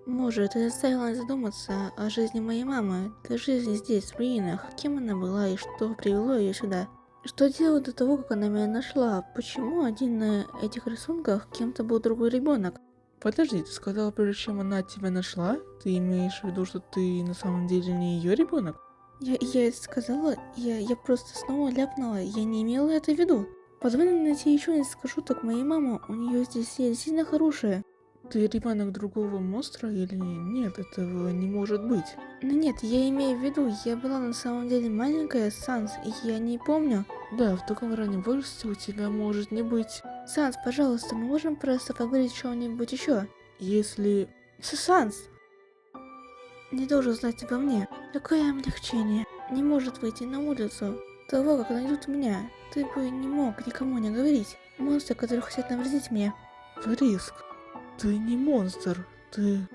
Может, ты заставила задуматься о жизни моей мамы, о жизни здесь, в руинах, кем она была и что привело ее сюда. Что делать до того, как она меня нашла? Почему один на этих рисунках кем-то был другой ребенок? Подожди, ты сказала, прежде чем она тебя нашла? Ты имеешь в виду, что ты на самом деле не ее ребенок? Я это сказала, я просто снова ляпнула, я не имела это в виду. Позволь мне найти еще не скажу, так моей мамы, у нее здесь есть сильно хорошее. Ты ребенок другого монстра или нет? Этого не может быть. Но нет, я имею в виду, я была на самом деле маленькая, Санс, и я не помню. Да, в таком раннем возрасте у тебя может не быть. Санс, пожалуйста, мы можем просто поговорить о чем-нибудь еще? Если... Санс! Не должен знать обо мне. Какое облегчение. Не может выйти на улицу. Того, как найдут меня. Ты бы не мог никому не говорить. Монстры, которые хотят навредить мне. Риск, ты не монстр, ты...